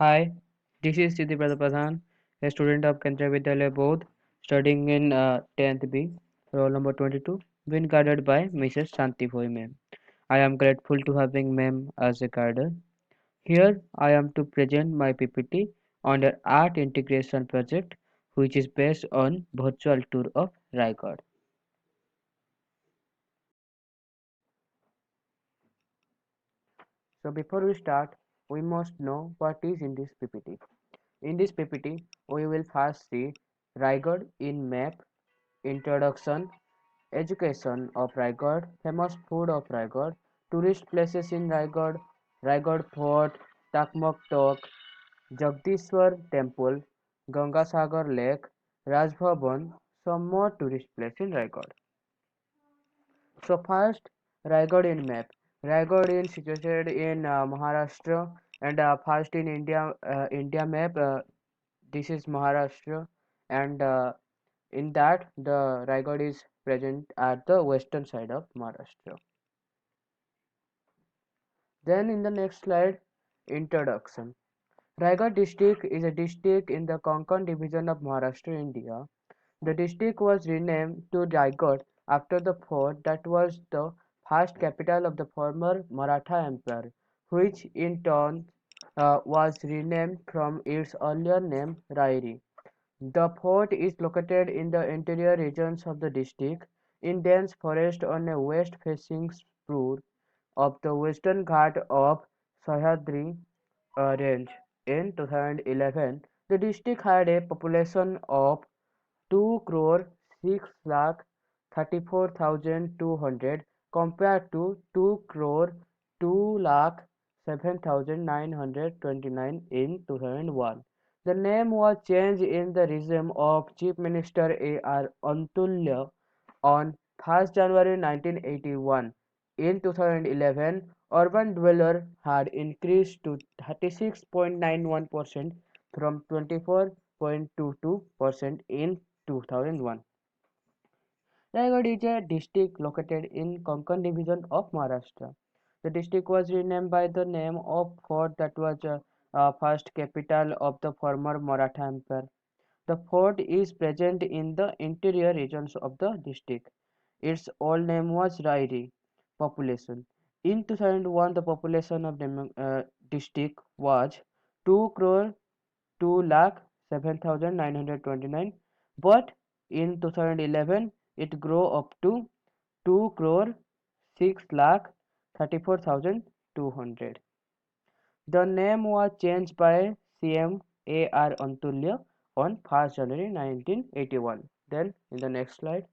Hi, this is Siddhi Pradhan, a student of Kendra Vidyalaya Board, studying in 10th B, roll number 22, been guided by Mrs. Shanti Bhoi ma'am. I am grateful to having ma'am as a guider. Here I am to present my PPT on the art integration project, which is based on virtual tour of Raigad. So before we start, we must know what is in this PPT. In this PPT, we will first see Raigad in map, introduction, education of Raigad, famous food of Raigad, tourist places in Raigad, Raigad Fort, Takmak Tok, Jagdishwar Temple, Gangasagar Lake, Raj Bhavan, some more tourist places in Raigad. So first, Raigad in map. Raigad is situated in Maharashtra and first in India map. This is Maharashtra and in that the Raigad is present at the western side of Maharashtra. Then in the next slide, introduction. Raigad district is a district in the Konkan division of Maharashtra, India. The district was renamed to Raigad after the fort that was the first capital of the former Maratha Empire, which in turn was renamed from its earlier name Rairi. The fort is located in the interior regions of the district, in dense forest on a west-facing spur of the Western Ghat of Sahyadri range. In 2011, the district had a population of 2 crore 6 lakh 34,200 compared to 2 crore 2 lakh 7,929 in 2001. The name was changed in the regime of Chief Minister A.R. Antulya on 1st January 1981. In 2011, urban dwellers had increased to 36.91% from 24.22% in 2001. Raigad is a district located in Konkan division of Maharashtra. The district was renamed by the name of fort that was first capital of the former Maratha Empire. The fort is present in the interior regions of the district. Its old name was Rairi. Population. In 2001, the population of the district was 2 crore 2 lakh 7,929, but in 2011 it grew up to 2 crore 6 lakh 34,200. The name was changed by CM A.R. Antulya on 1st January 1981. Then in the next slide,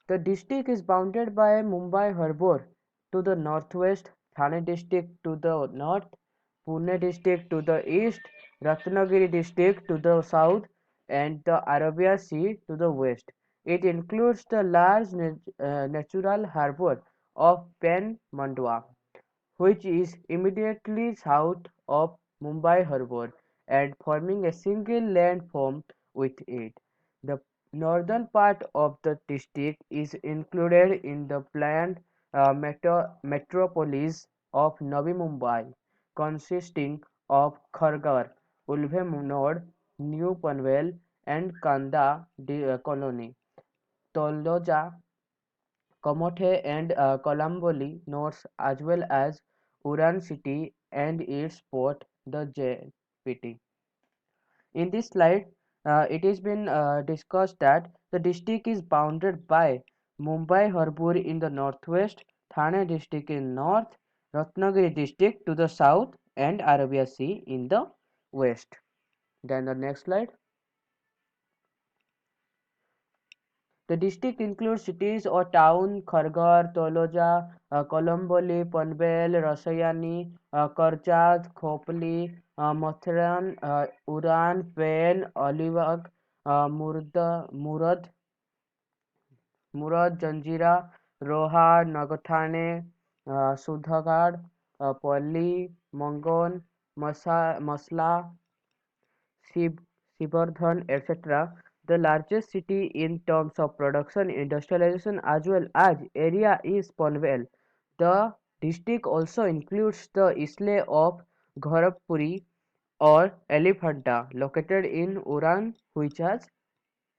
the district is bounded by Mumbai Harbour to the northwest, Thane district to the north, Pune district to the east, Ratnagiri district to the south, and the Arabia Sea to the west. It includes the large natural harbour of Pen Mandwa, which is immediately south of Mumbai Harbour and forming a single landform with it. The northern part of the district is included in the planned metropolis of Navi Mumbai, consisting of Kharghar, Ulve Node, New Panvel, and Kanda colony. Toloja, Kamote and Colamboli notes as well as Uran city and its port, the JPT. In this slide, it has been discussed that the district is bounded by Mumbai Harbour in the northwest, Thane district in north, Ratnagiri district to the south, and Arabia Sea in the west. Then the next slide. The district includes cities or towns Kharghar, Taloja, Kolamboli, Panvel, Rasayani, Karjat, Khopoli, Matharan, Uran, Pen, Alibag, Murad, Janjira, Roha, Nagathane, Sudhagad, Palli, Mangon, Masla, Sibardhan, etc. The largest city in terms of production industrialization as well as area is Panvel. The District also includes the isle of Gharapuri or Elephanta, located in Uran, which has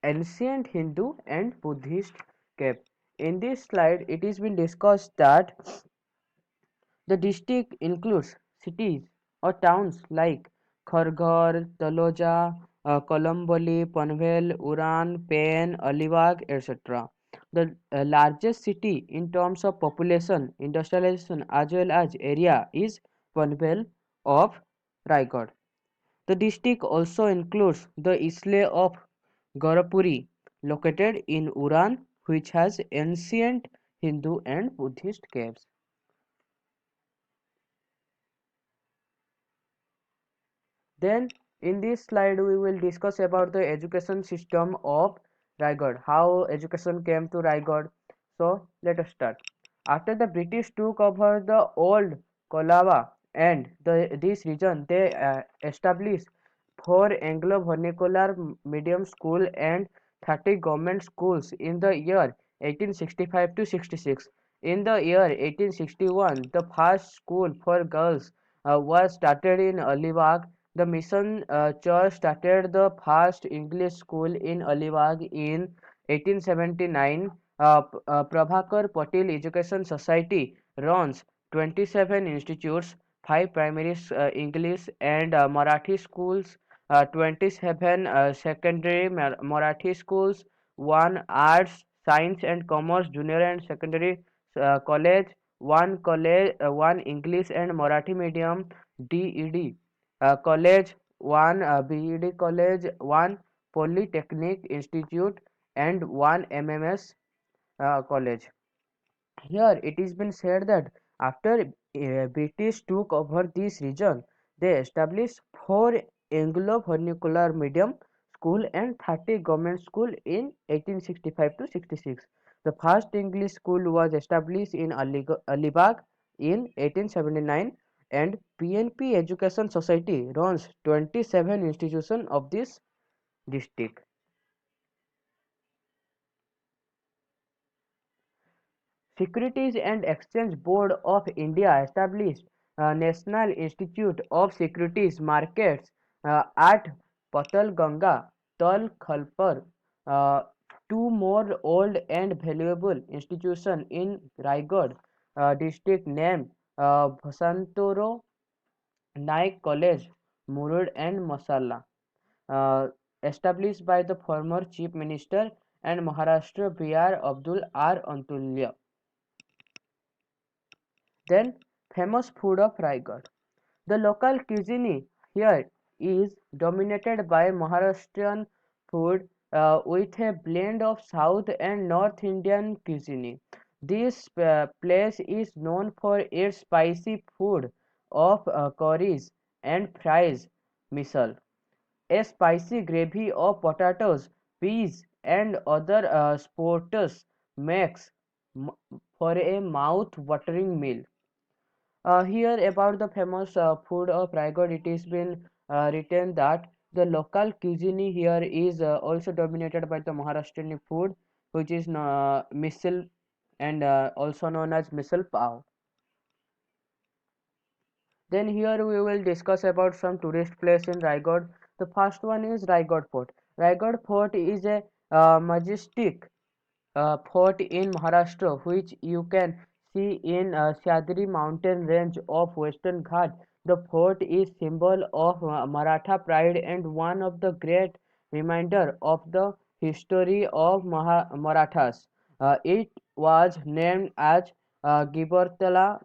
ancient Hindu and Buddhist cape. In this slide, it has been discussed that the district includes cities or towns like Kharghar, Taloja, Kolamboli, Panvel, Uran, Pen, Alibag, etc. The largest city in terms of population, industrialization as well as area is Panvel of Raigad. The district also includes the isle of Garapuri, located in Uran, which has ancient Hindu and Buddhist caves. Then in this slide we will discuss about the education system of Raigad, how education came to Raigad. So let us start. After the British took over the old Kolaba and this region, they established four Anglo vernacular medium school and 30 government schools in the year 1865 to 66. In the year 1861, the first school for girls was started in Alibag. The Mission Church started the first English school in Alibag in 1879. Prabhakar Patil Education Society runs 27 institutes, 5 primary English and Marathi schools, 27 secondary Marathi schools, 1 arts, science and commerce junior and secondary college, 1 English and Marathi medium DED college, 1 BED college, 1 Polytechnic Institute, and 1 MMS college. Here it has been said that after British took over this region, they established 4 Anglo vernacular medium school and 30 government school in 1865 to 66. The first English school was established in Alibag in 1879, and PNP Education Society runs 27 institutions of this district. Securities and Exchange Board of India established National Institute of Securities Markets at Patalganga, Tal Khalpur, uh, two more old and valuable institutions in Raigad district named Vasantoro Naik College, Murud and Masala, uh, established by the former Chief Minister and Maharashtra B.R. Abdul R. Antulya. Then, famous food of Raigad. The local cuisine here is dominated by Maharashtrian food with a blend of South and North Indian cuisine. This place is known for its spicy food of curries and fries, misal, a spicy gravy of potatoes, peas, and other sports makes for a mouth-watering meal. Here about the famous food of Raigad, it has been written that the local cuisine here is also dominated by the Maharashtrian food, which is misal and also known as misal pav. Then here we will discuss about some tourist place in Raigad. The first one is Raigad Fort. Raigad Fort is a majestic fort in Maharashtra, which you can see in Sahyadri mountain range of Western Ghat. The fort is symbol of Maratha pride and one of the great reminder of the history of Marathas. It was named as Gibraltar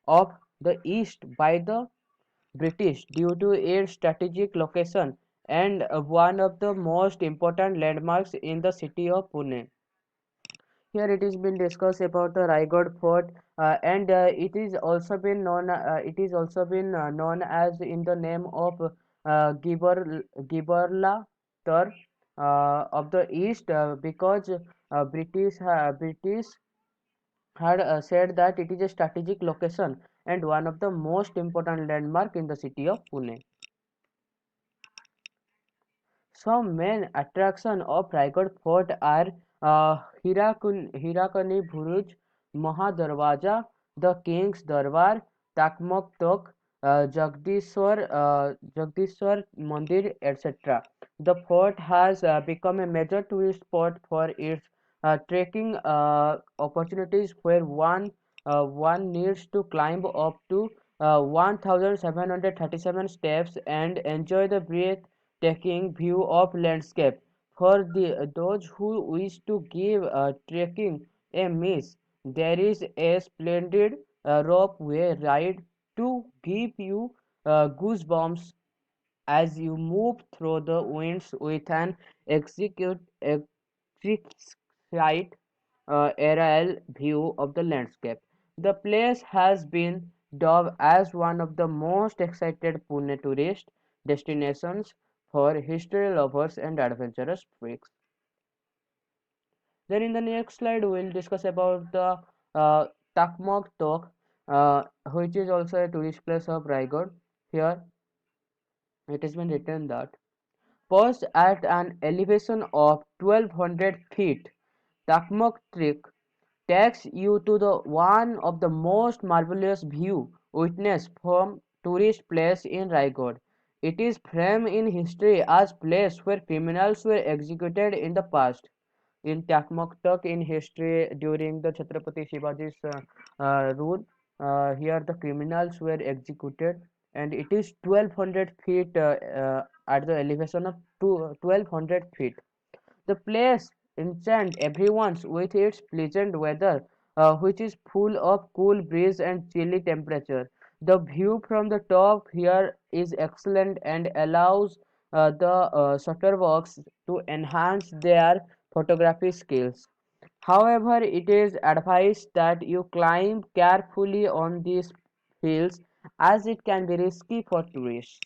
of the East by the British due to its strategic location and one of the most important landmarks in the city of Pune. Here it has been discussed about the Raigad Fort, and it is also been known as in the name of Gibraltar of the East because British had said that it is a strategic location and one of the most important landmark in the city of Pune. Some main attraction of Raigad Fort are Hirakani Buruj, Mahadarwaja, the King's Darbar, Takmok Tok, Jagdishwar Mandir, etc. The fort has become a major tourist spot for its trekking opportunities where one needs to climb up to 1737 steps and enjoy the breathtaking view of landscape. For those who wish to give trekking a miss, there is a splendid rope-way ride to give you goosebumps as you move through the winds with an exquisite aerial view of the landscape. The place has been dubbed as one of the most excited Pune tourist destinations for history lovers and adventurous freaks. Then in the next slide, we will discuss about the Takmok Tok, which is also a tourist place of Raigad. Here it has been written that perched at an elevation of 1200 feet, Takmok Trek takes you to the one of the most marvelous view witnessed from tourist place in Raigad. It is framed in history as place where criminals were executed in the past. In Takmoktak in history during the Chhatrapati Shivaji's rule. Here the criminals were executed, and it is 1200 feet at the elevation of 1200 feet. The place enchants everyone with its pleasant weather, which is full of cool breeze and chilly temperature. The view from the top here is excellent and allows the shutterbugs to enhance their photography skills. However, it is advised that you climb carefully on these hills as it can be risky for tourists.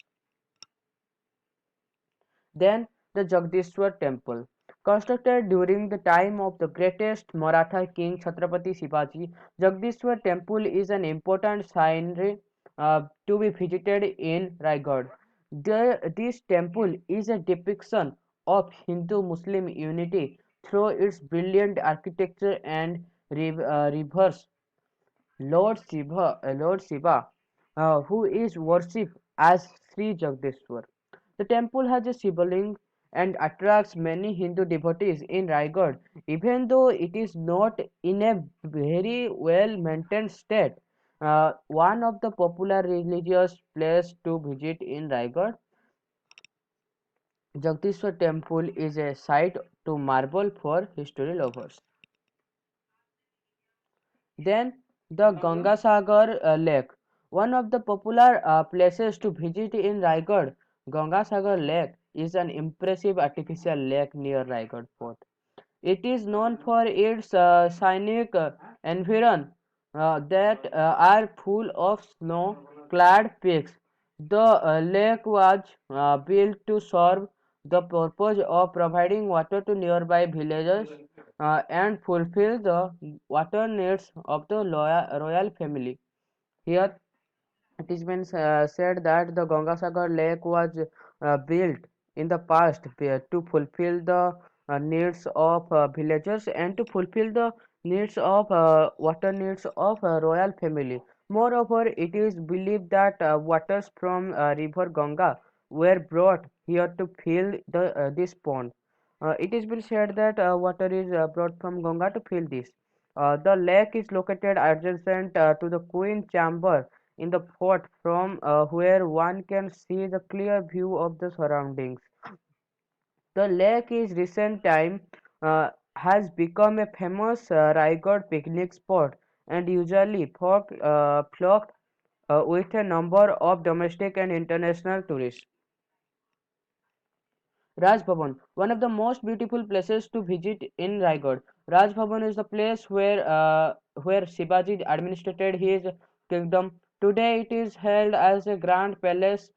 Then the Jagdishwar temple. Constructed during the time of the greatest Maratha king Chhatrapati Shivaji, Jagdishwar temple is an important shrine to be visited in Raigad. This temple is a depiction of Hindu-Muslim unity through its brilliant architecture and rivers. Lord Shiva, who is worshipped as Sri Jagdishwar. The temple has a Shivaling and attracts many Hindu devotees in Raigad, even though it is not in a very well maintained state. One of the popular religious places to visit in Raigad, Jagdishwar Temple is a site to marvel for history lovers. Then the Gangasagar Lake, one of the popular places to visit in Raigad. Gangasagar Lake is an impressive artificial lake near Raigad Fort. It is known for its scenic environment that are full of snow-clad peaks. The lake was built to serve the purpose of providing water to nearby villages and fulfill the water needs of the royal family. Here it has been said that the Gangasagar Lake was built in the past to fulfill the needs of villagers and to fulfill the needs of water needs of royal family. Moreover, it is believed that waters from river Ganga were brought here to fill this pond. It has been said that water is brought from Ganga to fill this. The lake is located adjacent to the Queen Chamber in the fort from where one can see the clear view of the surroundings. The lake is recent time has become a famous Raigad picnic spot and usually flocked with a number of domestic and international tourists. Raj Bhavan, one of the most beautiful places to visit in Raigad. Raj Bhavan is the place where Shivaji administered his kingdom. Today it is held as a grand palace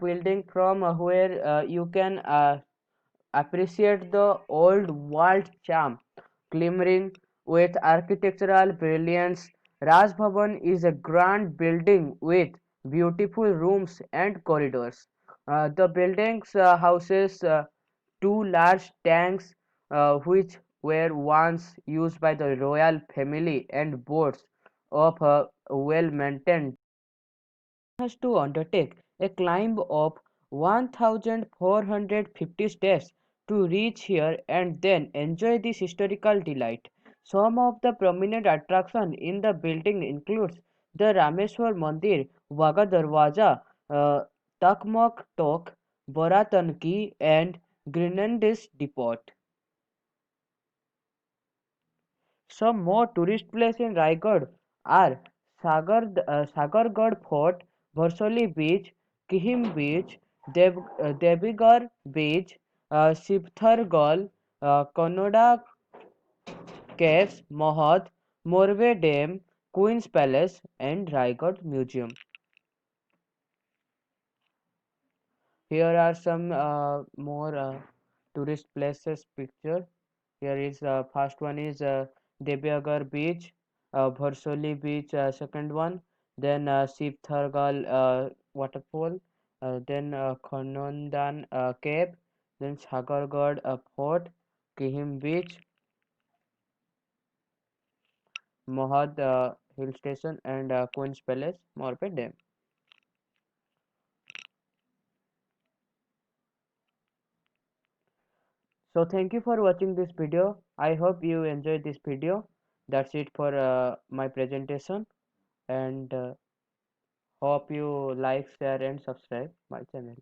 building from where you can appreciate the old world charm, glimmering with architectural brilliance. Raj Bhavan is a grand building with beautiful rooms and corridors. The buildings houses two large tanks which were once used by the royal family and boats of a well-maintained has to undertake a climb of 1,450 steps to reach here and then enjoy this historical delight. Some of the prominent attractions in the building includes the Rameswar Mandir, Wagha Darwaza, uh, Takmak Tok, Boratanki, and Grenadines Depot. Some more tourist places in Raigad are Sagargarh Fort, Bharsali Beach, Kihim Beach, Devigarh Beach, Sibthargal, Kanoda Caves, Mahad, Morve Dam, Queen's Palace, and Raigad Museum. Here are some more tourist places picture. Here is first one is Debiagar Beach, Bharsoli Beach, second one, then Sip Thargal waterfall, then Khanondan Cave, then Sagargarh Fort, Kihim Beach, Mohad Hill Station, and Queen's Palace, Morphe Dam. So thank you for watching this video. I hope you enjoyed this video. That's it for my presentation, and hope you like, share, and subscribe my channel.